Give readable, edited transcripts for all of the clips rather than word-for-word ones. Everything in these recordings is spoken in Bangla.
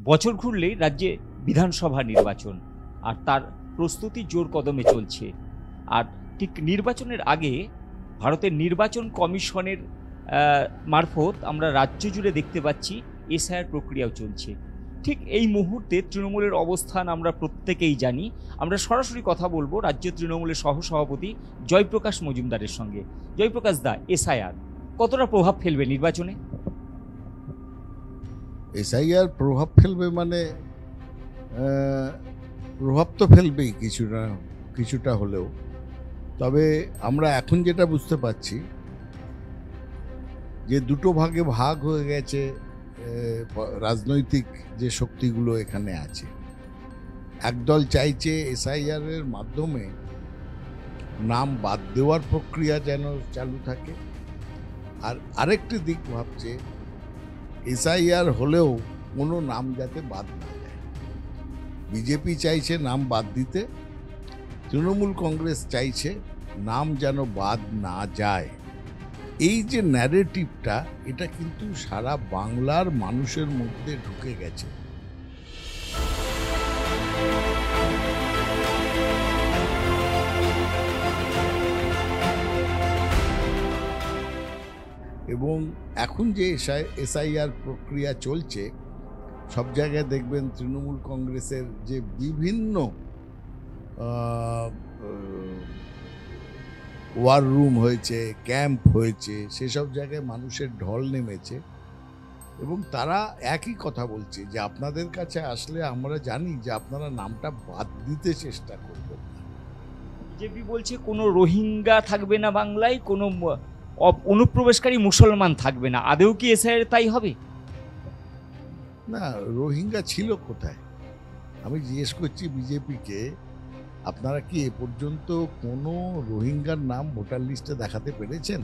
বছর ঘুরলেই রাজ্যে বিধানসভা নির্বাচন, আর তার প্রস্তুতি জোর কদমে চলছে। আর ঠিক নির্বাচনের আগে ভারতের নির্বাচন কমিশনের মারফত আমরা রাজ্য জুড়ে দেখতে পাচ্ছি এসআইআর প্রক্রিয়াও চলছে। ঠিক এই মুহূর্তে তৃণমূলের অবস্থান আমরা প্রত্যেকেই জানি। আমরা সরাসরি কথা বলবো রাজ্য তৃণমূলের সহসভাপতি জয়প্রকাশ মজুমদারের সঙ্গে। জয়প্রকাশ দা, এসআইআর কতটা প্রভাব ফেলবে নির্বাচনে? এসআইআর প্রভাব ফেলবে মানে প্রভাব তো ফেলবেই কিছুটা হলেও। তবে আমরা এখন যেটা বুঝতে পারছি যে দুটো ভাগে ভাগ হয়ে গেছে রাজনৈতিক যে শক্তিগুলো এখানে আছে। একদল চাইছে এসআইআর এর মাধ্যমে নাম বাদ দেওয়ার প্রক্রিয়া যেন চালু থাকে, আর আরেকটি দিক ভাবছে এসআইআর হলেও কোনো নাম যাতে বাদ না যায়। বিজেপি চাইছে নাম বাদ দিতে, তৃণমূল কংগ্রেস চাইছে নাম যেন বাদ না যায়। এই যে ন্যারেটিভটা, এটা কিন্তু সারা বাংলার মানুষের মধ্যে ঢুকে গেছে। এবং এখন যে এসআইআর প্রক্রিয়া চলছে, সব জায়গায় দেখবেন তৃণমূল কংগ্রেসের যে বিভিন্ন ওয়ার রুম হয়েছে, ক্যাম্প হয়েছে, সেসব জায়গায় মানুষের ঢল নেমেছে এবং তারা একই কথা বলছে যে আপনাদের কাছে আসলে আমরা জানি যে আপনারা নামটা বাদ দিতে চেষ্টা করবেন না। বিজেপি বলছে কোনো রোহিঙ্গা থাকবে না বাংলায়, কোনো অনুপ্রবেশকারী মুসলমান থাকবে না। আদেও কি এসআইআর তাই হবে? না, রোহিঙ্গা ছিল কোথায়? আমি জিজ্ঞেস করছি বিজেপিকে, আপনারা কি এ পর্যন্ত কোনো রোহিঙ্গার নাম ভোটার লিস্টে দেখাতে পেরেছেন?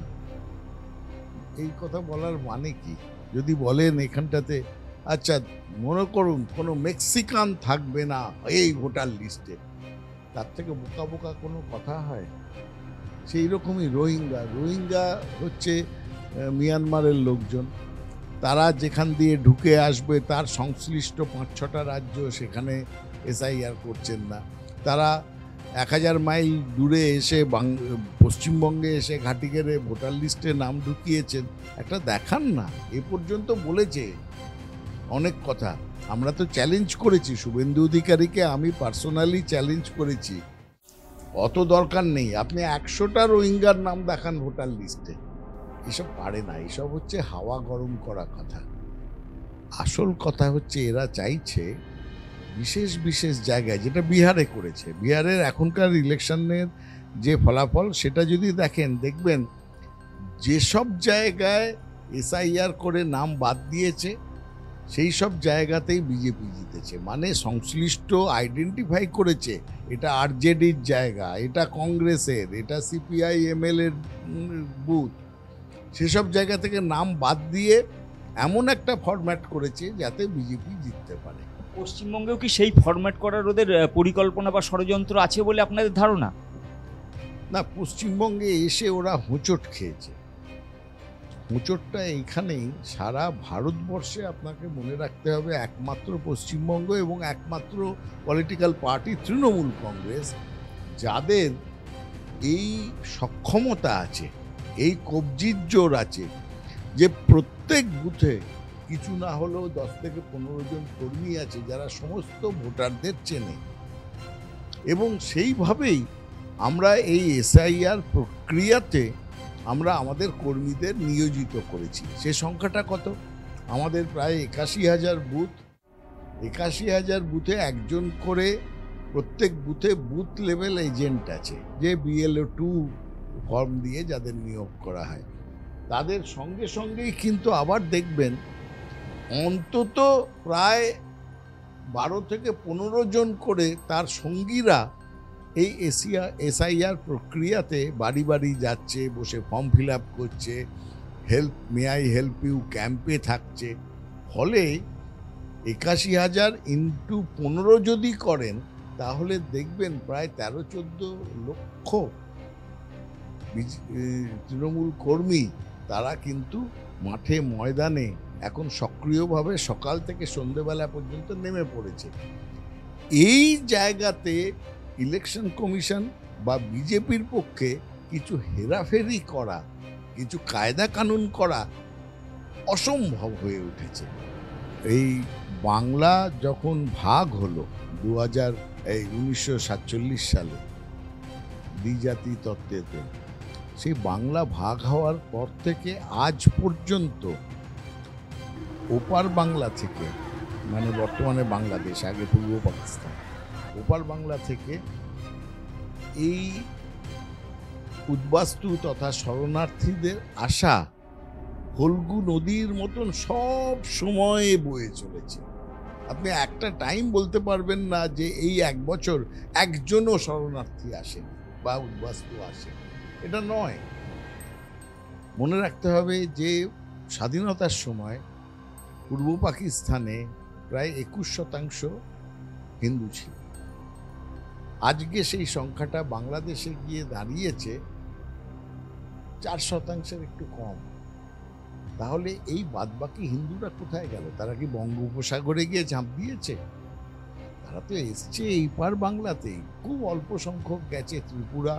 এই কথা বলার মানে কি? যদি বলেন এখানটাতে আচ্ছা মনে করুন কোনো মেক্সিকান থাকবে না এই ভোটার লিস্টে, তার থেকে বোকা বোকা কোনো কথা হয়? সেই রকমই রোহিঙ্গা হচ্ছে মিয়ানমারের লোকজন। তারা যেখান দিয়ে ঢুকে আসবে তার সংশ্লিষ্ট 5-6টা রাজ্য সেখানে এসআইআর করছেন না। তারা 1000 মাইল দূরে এসে পশ্চিমবঙ্গে এসে ঘাঁটি গেড়ে ভোটার লিস্টে নাম ঢুকিয়েছেন। একটা দেখান না। এ পর্যন্ত বলেছে অনেক কথা। আমরা তো চ্যালেঞ্জ করেছি, শুভেন্দু অধিকারীকে আমি পার্সোনালি চ্যালেঞ্জ করেছি, অত দরকার নেই, আপনি 100টা রোহিঙ্গার নাম দেখান ভোটার লিস্টে। এসব পারে না, এসব হচ্ছে হাওয়া গরম করা কথা। আসল কথা হচ্ছে এরা চাইছে বিশেষ বিশেষ জায়গায়, যেটা বিহারে করেছে। বিহারের এখনকার ইলেকশনের যে ফলাফল সেটা যদি দেখবেন যেসব জায়গায় এসআইআর করে নাম বাদ দিয়েছে সেই সব জায়গাতেই বিজেপি জিতেছে। মানে সংশ্লিষ্ট আইডেন্টিফাই করেছে এটা আরজেডির জায়গা, এটা কংগ্রেসের, এটা সিপিআই-এমএল এর বুথ। সেসব জায়গা থেকে নাম বাদ দিয়ে এমন একটা ফরম্যাট করেছে যাতে বিজেপি জিততে পারে। পশ্চিমবঙ্গেও কি সেই ফরম্যাট করার ওদের পরিকল্পনা বা ষড়যন্ত্র আছে বলে আপনাদের ধারণা? না, পশ্চিমবঙ্গে এসে ওরা হোঁচট খেয়েছে। হোঁচটটা এইখানেই, সারা ভারতবর্ষে আপনাকে মনে রাখতে হবে একমাত্র পশ্চিমবঙ্গ এবং একমাত্র পলিটিক্যাল পার্টি তৃণমূল কংগ্রেস যাদের এই সক্ষমতা আছে, এই কবজির জোর আছে যে প্রত্যেক বুথে কিছু না হলেও 10 থেকে 15 জন কর্মী আছে যারা সমস্ত ভোটারদের চেনে। এবং সেইভাবেই আমরা এই এসআইআর প্রক্রিয়াতে আমরা আমাদের কর্মীদের নিয়োজিত করেছি। সে সংখ্যাটা কত? আমাদের প্রায় 81,000 বুথ। 81,000 বুথে একজন করে প্রত্যেক বুথে বুথ লেভেল এজেন্ট আছে, যে BLO2 ফর্ম দিয়ে যাদের নিয়োগ করা হয়। তাদের সঙ্গে সঙ্গেই কিন্তু আবার দেখবেন অন্তত প্রায় 12 থেকে 15 জন করে তার সঙ্গীরা এই এসআইআর প্রক্রিয়াতে বাড়ি বাড়ি যাচ্ছে, বসে ফর্ম ফিল আপ করছে, মে আই হেল্প ইউ ক্যাম্পে থাকছে। ফলে 81,000 ইন্টু 15 যদি করেন তাহলে দেখবেন প্রায় 13-14 লক্ষ তৃণমূল কর্মী তারা কিন্তু মাঠে ময়দানে এখন সক্রিয়ভাবে সকাল থেকে সন্ধেবেলা পর্যন্ত নেমে পড়েছে। এই জায়গাতে ইলেকশন কমিশন বা বিজেপির পক্ষে কিছু হেরাফেরি করা, কিছু কায়দা কানুন করা অসম্ভব হয়ে উঠেছে। এই বাংলা যখন ভাগ হলো 1947 সালে দ্বিজাতি তত্ত্বেতে, সেই বাংলা ভাগ হওয়ার পর থেকে আজ পর্যন্ত ওপার বাংলা থেকে, মানে বর্তমানে বাংলাদেশ, আগে পূর্ব পাকিস্তান, ওপার বাংলা থেকে এই উদ্বাস্তু তথা শরণার্থীদের আসা ফল্গু নদীর মতন সব সময় বয়ে চলেছে। আপনি একটা টাইম বলতে পারবেন না যে এই 1 বছর একজনও শরণার্থী আসে বা উদ্বাস্তু আসে, এটা নয়। মনে রাখতে হবে যে স্বাধীনতার সময় পূর্ব পাকিস্তানে প্রায় 21% হিন্দু ছিল। আজকে সেই সংখ্যাটা বাংলাদেশে গিয়ে দাঁড়িয়েছে 4% একটু কম। তাহলে এই বাদবাকি হিন্দুরা কোথায় গেল? তারা কি বঙ্গোপসাগরে গিয়ে ঝাঁপ দিয়েছে? তারা তো এসছে এই পার বাংলাতেই। খুব অল্প সংখ্যক গেছে ত্রিপুরা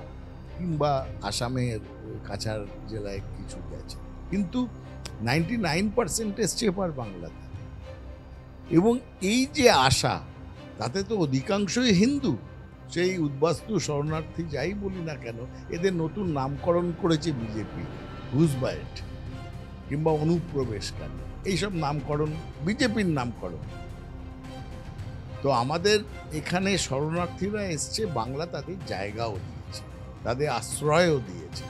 কিংবা আসামের কাছাড় জেলায় কিছু গেছে, কিন্তু 99% এসছে এপার বাংলাতে। এবং এই যে আশা, তাতে তো অধিকাংশই হিন্দু। সেই উদ্বাস্তু শরণার্থী যাই বলি না কেন, এদের নতুন নামকরণ করেছে বিজেপি, ঘুষবাইট কিংবা অনুপ্রবেশকারী, এইসব নামকরণ বিজেপির নামকরণ। তো আমাদের এখানে শরণার্থীরা এসছে, বাংলা তাদের জায়গাও দিয়েছে, তাদের আশ্রয়ও দিয়েছে।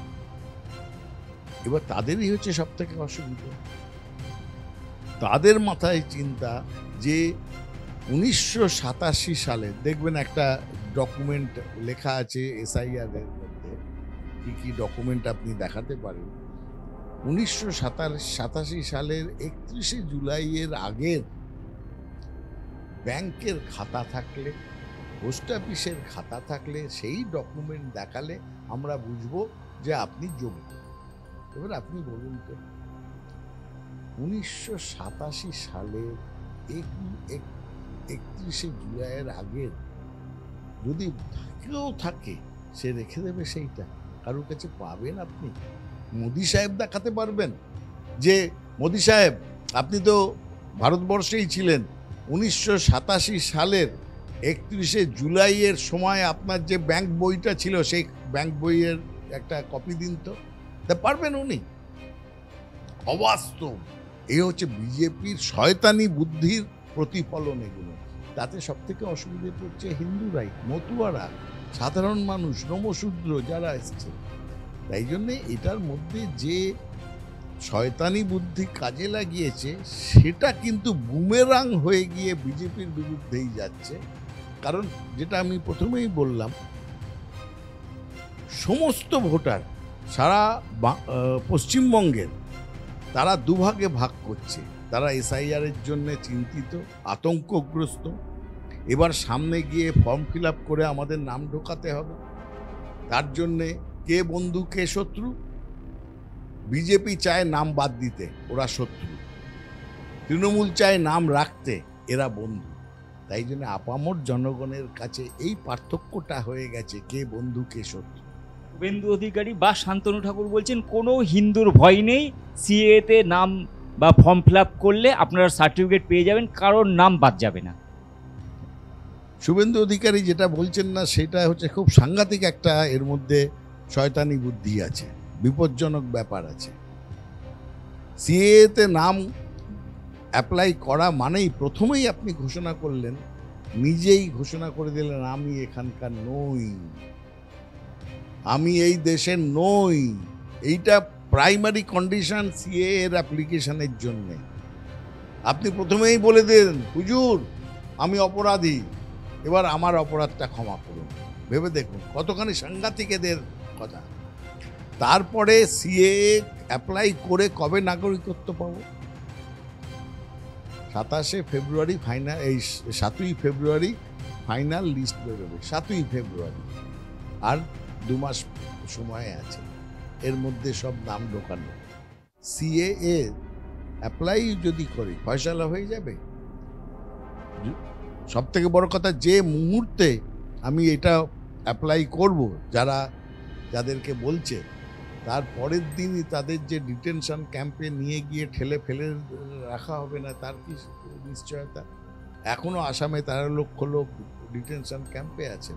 এবার তাদেরই হচ্ছে সব থেকে অসুবিধা। তাদের মাথায় চিন্তা যে 1987 সালে দেখবেন একটা ডকুমেন্ট লেখা আছে SIR এর মধ্যে, কি কি ডকুমেন্ট আপনি দেখাতে পারেন। 1987 সালের 31শে জুলাইয়ের আগের ব্যাংকের খাতা থাকলে, পোস্ট অফিসের খাতা থাকলে, সেই ডকুমেন্ট দেখালে আমরা বুঝবো যে আপনি যোগ্য। এবার আপনি বলুন তো, 1987 সালের 31শে জুলাইয়ের আগের যদি কেউ থাকে, সে রেখে দেবে সেইটা? কারোর কাছে পাবেন আপনি? মোদি সাহেব দেখাতে পারবেন যে মোদি সাহেব আপনি তো ভারতবর্ষেই ছিলেন, 1987 সালের 31শে জুলাইয়ের সময় আপনার যে ব্যাংক বইটা ছিল, সেই ব্যাংক বইয়ের একটা কপি দিন তো? তা পারবেন উনি? অবাস্তব। এই হচ্ছে বিজেপির শয়তানি বুদ্ধির প্রতিফলন এগুলো। তাতে সব থেকে অসুবিধে পড়ছে হিন্দুরাই, মতুয়ারা, সাধারণ মানুষ, নমশূদ্র যারা এসছে। তাই জন্যে এটার মধ্যে যে শয়তানি বুদ্ধি কাজে লাগিয়েছে, সেটা কিন্তু বুমেরাং হয়ে গিয়ে বিজেপির বিরুদ্ধেই যাচ্ছে। কারণ যেটা আমি প্রথমেই বললাম, সমস্ত ভোটার সারা পশ্চিমবঙ্গের, তারা দুভাগে ভাগ করছে। তারা SIR এর জন্য চিন্তিত, আতঙ্কগ্রস্ত। এবার সামনে গিয়ে ফর্ম ফিল আপ করে আমাদের নাম ঢোকাতে হবে, তার জন্যে কে বন্ধু কে শত্রু। বিজেপি চায় নাম বাদ দিতে, ওরা শত্রু। তৃণমূল চায় নাম রাখতে, এরা বন্ধু। তাই জন্য আপামর জনগণের কাছে এই পার্থক্যটা হয়ে গেছে, কে বন্ধু কে শত্রু। শুভেন্দু অধিকারী বা শান্তনু ঠাকুর বলছেন কোনো হিন্দুর ভয় নেই, সিএতে নাম বা ফর্ম ফিল আপ করলে আপনারা সার্টিফিকেট পেয়ে যাবেন, কারোর নাম বাদ যাবে না। শুভেন্দু অধিকারী যেটা বলছেন না, সেটা হচ্ছে খুব সাংঘাতিক একটা, এর মধ্যে শয়তানি বুদ্ধি আছে, বিপজ্জনক ব্যাপার আছে। সিএতে নাম অ্যাপ্লাই করা মানেই প্রথমেই আপনি ঘোষণা করলেন, নিজেই ঘোষণা করে দিলেন, আমি এখানকার নই, আমি এই দেশের নই। এইটা প্রাইমারি কন্ডিশন সিএ এর অ্যাপ্লিকেশনের জন্যে। আপনি প্রথমেই বলে দেন, হুজুর আমি অপরাধী, এবার আমার অপরাধটা ক্ষমা করুন। ভেবে দেখুন কতখানি সাংঘাতিক এদের কথা। তারপরে সিএ অ্যাপ্লাই করে কবে নাগরিকত্ব পাবো? 27শে ফেব্রুয়ারি ফাইনাল, এই 7ই ফেব্রুয়ারি ফাইনাল লিস্ট বেরোবে, 7ই ফেব্রুয়ারি। আর 2 মাস সময় আছে, এর মধ্যে সব নাম ঢোকানো। সিএ অ্যাপ্লাই যদি করি ফয়সালা হয়ে যাবে। সব থেকে বড় কথা, যে মুহূর্তে আমি এটা অ্যাপ্লাই করব, যাদেরকে বলছে, তার পরের দিনই তাদের যে ডিটেনশন ক্যাম্পে নিয়ে গিয়ে ঠেলে ফেলে রাখা হবে না তার কি নিশ্চয়তা? এখনো আসামে 13 লক্ষ লোক ডিটেনশন ক্যাম্পে আছে।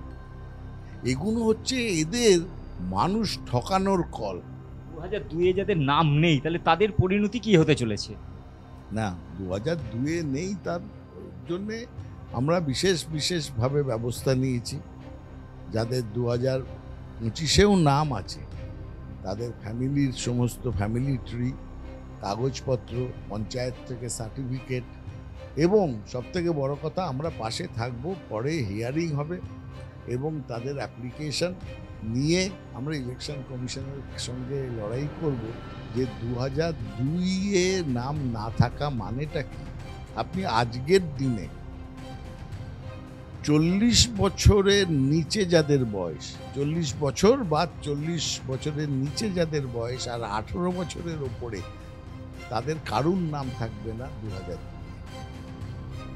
এগুলো হচ্ছে এদের মানুষ ঠকানোর কল। 2002-এ যাদের নাম নেই তাহলে তাদের পরিণতি কি হতে চলেছে? না, 2002-এ নেই, তার জন্যে আমরা বিশেষভাবে ব্যবস্থা নিয়েছি। যাদের 2025-এও নাম আছে তাদের ফ্যামিলির সমস্ত ফ্যামিলি ট্রি, কাগজপত্র, পঞ্চায়েত থেকে সার্টিফিকেট, এবং সবথেকে বড় কথা আমরা পাশে থাকব। পরে হিয়ারিং হবে এবং তাদের অ্যাপ্লিকেশন নিয়ে আমরা ইলেকশন কমিশনের সঙ্গে লড়াই করব যে 2002-এ নাম না থাকা মানেটা কি। আপনি আজকের দিনে 40 বছরের নিচে যাদের বয়স, 40 বছর বা 40 বছরের নিচে যাদের বয়স আর 18 বছরের ওপরে, তাদের কারুর নাম থাকবে না 2002।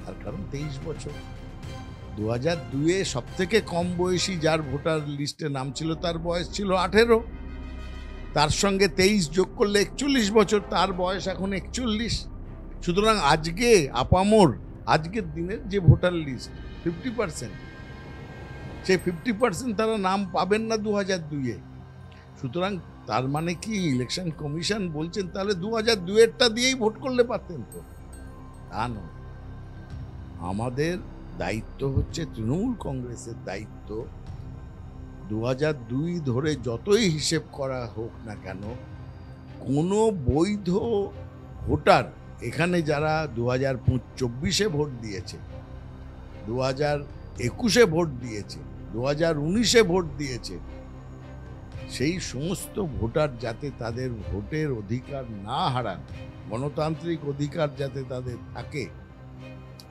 তার কারণ 23 বছর। 2002-এ সব থেকে কম বয়সী যার ভোটার লিস্টে নাম ছিল তার বয়স ছিল 18, তার সঙ্গে 23 যোগ করলে 41 বছর, তার বয়স এখন 41। সুতরাং আজকে আপামর আজকের দিনের যে ভোটার লিস্ট 50%, সেই 50% তারা নাম পাবেন না 2002-এ। সুতরাং তার মানে কি ইলেকশন কমিশন বলছেন তাহলে 2002-এরটা দিয়েই ভোট করলে পারতেন? তো তা নয়। আমাদের দায়িত্ব হচ্ছে, তৃণমূল কংগ্রেসের দায়িত্ব, 2002 ধরে যতই হিসেব করা হোক না কেন, কোনো বৈধ ভোটার এখানে যারা 2024-এ ভোট দিয়েছে, 2021-এ ভোট দিয়েছে, 2019-এ ভোট দিয়েছে, সেই সমস্ত ভোটার যাতে তাদের ভোটের অধিকার না হারান, গণতান্ত্রিক অধিকার যাতে তাদের থাকে,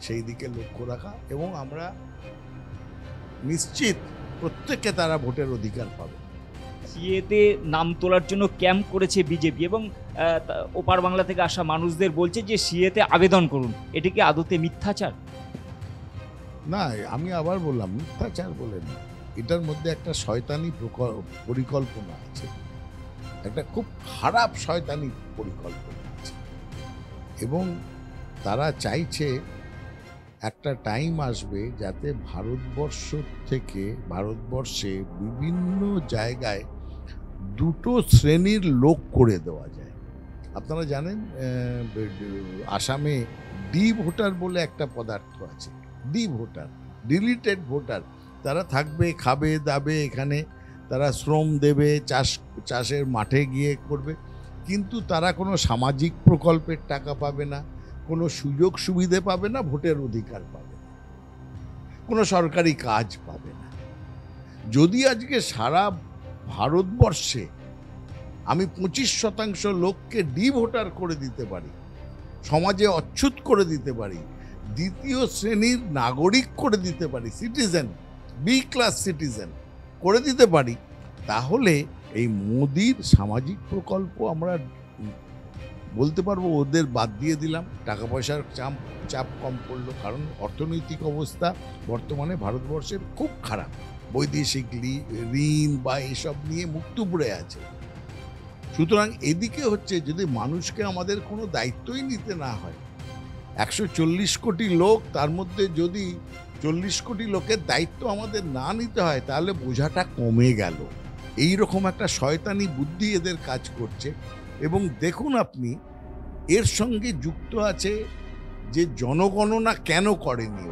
সেই দিকে লক্ষ্য রাখা। এবং আমরা নিশ্চিত প্রত্যেককে তারা ভোটের অধিকার পাবে। সিএতে নাম তোলার জন্য ক্যাম্প করেছে বিজেপি এবং ওপার বাংলা থেকে আসা মানুষদের বলছে যে সিএতে আবেদন করুন। এটি কি আদতে মিথ্যাচার? না, আমি আবার বললাম, মিথ্যাচার বলে না, এটার মধ্যে একটা শয়তানি পরিকল্পনা আছে, একটা খুব খারাপ শয়তানি পরিকল্পনা আছে। এবং তারা চাইছে একটা টাইম আসবে যাতে ভারতবর্ষে বিভিন্ন জায়গায় দুটো শ্রেণীর লোক করে দেওয়া যায়। আপনারা জানেন আসামে ডি ভোটার বলে একটা পদার্থ আছে, ডি ভোটার, ডিলিটেড ভোটার। তারা থাকবে, খাবে দাবে, এখানে তারা শ্রম দেবে, চাষের মাঠে গিয়ে করবে, কিন্তু তারা কোনো সামাজিক প্রকল্পের টাকা পাবে না, কোনো সুযোগ সুবিধে পাবে না, ভোটের অধিকার পাবে না, কোনো সরকারি কাজ পাবে না। যদি আজকে সারা ভারতবর্ষে আমি 25% লোককে ডি ভোটার করে দিতে পারি, সমাজে অচ্ছুত করে দিতে পারি, দ্বিতীয় শ্রেণীর নাগরিক করে দিতে পারি, সিটিজেন, বি ক্লাস সিটিজেন করে দিতে পারি, তাহলে এই মোদির সামাজিক প্রকল্প আমরা বলতে পারবো ওদের বাদ দিয়ে দিলাম, টাকা পয়সার চাপ কম পড়লো। কারণ অর্থনৈতিক অবস্থা বর্তমানে ভারতবর্ষের খুব খারাপ, বৈদেশিক ঋণ বা এসব নিয়ে মুক্তপুরে আছে। সুতরাং এদিকে হচ্ছে, যদি মানুষকে আমাদের কোনো দায়িত্বই নিতে না হয়, 140 কোটি লোক, তার মধ্যে যদি 40 কোটি লোকের দায়িত্ব আমাদের না নিতে হয়, তাহলে বোঝাটা কমে গেল। এই রকম একটা শয়তানি বুদ্ধি এদের কাজ করছে। এবং দেখুন আপনি, এর সঙ্গে যুক্ত আছে যে জনগণনা কেন করেনি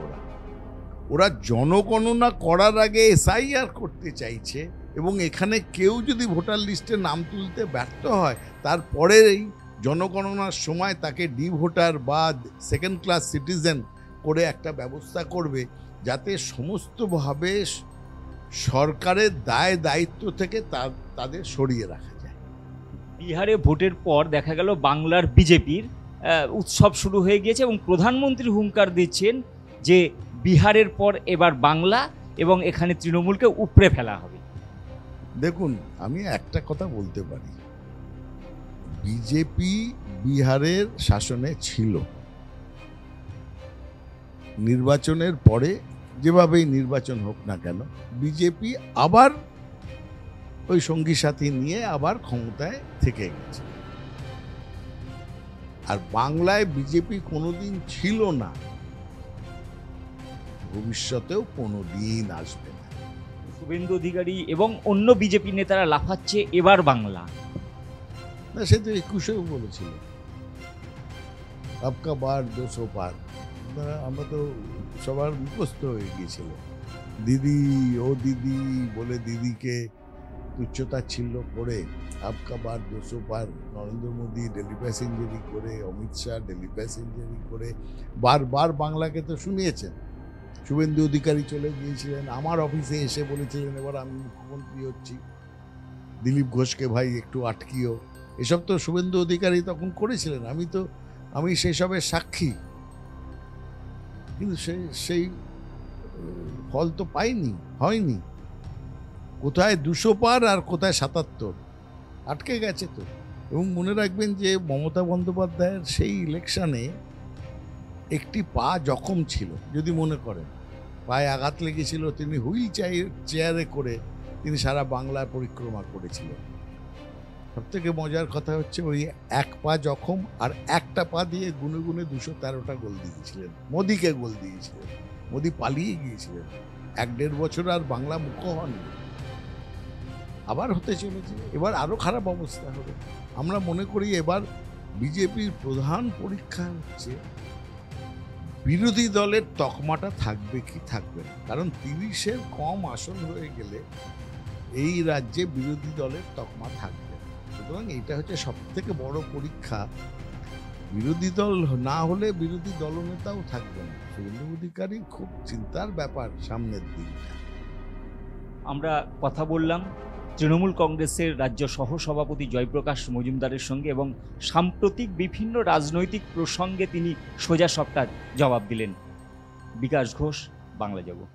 ওরা জনগণনা করার আগে এসআইআর করতে চাইছে, এবং এখানে কেউ যদি ভোটার লিস্টে নাম তুলতে ব্যর্থ হয়, তারপরে এই জনগণনার সময় তাকে ডি ভোটার বা সেকেন্ড ক্লাস সিটিজেন করে একটা ব্যবস্থা করবে, যাতে সমস্তভাবে সরকারের দায় দায়িত্ব থেকে তাদের সরিয়ে রাখা যায়। বিহারে ভোটের পর দেখা গেল বাংলার বিজেপির উৎসব শুরু হয়ে গিয়েছে এবং প্রধানমন্ত্রী হুঙ্কার দিচ্ছেন যে বিহারের পর এবার বাংলা এবং এখানে তৃণমূলকে উপড়ে ফেলা হবে। দেখুন, আমি একটা কথা বলতে পারি, বিজেপি বিহারের শাসনে ছিল। নির্বাচনের পরে যেভাবেই নির্বাচন হোক না কেন, বিজেপি আবার ওই সঙ্গী সাথী নিয়ে আবার ক্ষমতায় থেকে গেছে। আর বাংলায় বিজেপি কোনোদিন ছিল না, ভবিষ্যতেও কোনোদিন আসবে না। শুভেন্দু অধিকারী এবং অন্য বিজেপি নেতারা লাফাচ্ছে এবার বাংলা। না, সে তো 21-এও বলেছিল আপকা বার 200 পার। আমরা তো সবার মুখস্থ হয়ে গিয়েছিল। দিদি ও দিদি বলে দিদিকে তুচ্ছতাচ্ছিল্য করে আপকা বার 200 পার, নরেন্দ্র মোদী দিল্লি প্যাসেঞ্জারি করে, অমিত শাহ দিল্লি প্যাসেঞ্জারি করে বারবার বাংলাকে তো শুনিয়েছেন। শুভেন্দু অধিকারী চলে গিয়েছিলেন, আমার অফিসে এসে বলেছিলেন এবার আমি মুখ্যমন্ত্রী হচ্ছি, দিলীপ ঘোষকে ভাই একটু আটকিও। এসব তো শুভেন্দু অধিকারী তখন করেছিলেন। আমি সেসবের সাক্ষী, কিন্তু সেই ফল তো পাইনি, হয়নি। কোথায় 200 পার আর কোথায় 77, আটকে গেছে তো। এবং মনে রাখবেন যে মমতা বন্দ্যোপাধ্যায়ের সেই ইলেকশনে একটি পা জখম ছিল, যদি মনে করেন, পায়ে আঘাত লেগেছিল, তিনি হুইল চেয়ারে করে তিনি সারা বাংলায় পরিক্রমা করেছিলেন। সব থেকে মজার কথা হচ্ছে ওই এক পা জখম আর একটা পা দিয়ে গুনে গুনে 213টা গোল দিয়েছিলেন, মোদিকে গোল দিয়েছিলেন। মোদি পালিয়ে গিয়েছিলেন, 1-1.5 বছর আর বাংলা মুখ হননি। আবার হতে চলেছে, এবার আরো খারাপ অবস্থা হবে। আমরা মনে করি এবার বিজেপির প্রধান পরীক্ষা হচ্ছে বিরোধী দলের তকমাটা থাকবে কি থাকবে না। কারণ 30-এর কম আসন হয়ে গেলে এই রাজ্যে বিরোধী দলের তকমা থাকবে। সুতরাং এটা হচ্ছে সব থেকে বড় পরীক্ষা। বিরোধী দল না হলে বিরোধী দলনেতাও থাকবে না। শুভেন্দু অধিকারী খুব চিন্তার ব্যাপার সামনের দিনটা। আমরা কথা বললাম তৃণমূল কংগ্রেসের রাজ্য সহসভাপতি জয়প্রকাশ মজুমদারের সঙ্গে এবং সাম্প্রতিক বিভিন্ন রাজনৈতিক প্রসঙ্গে তিনি সোজা সবটা জবাব দিলেন। বিকাশ ঘোষ, বাংলা জগৎ।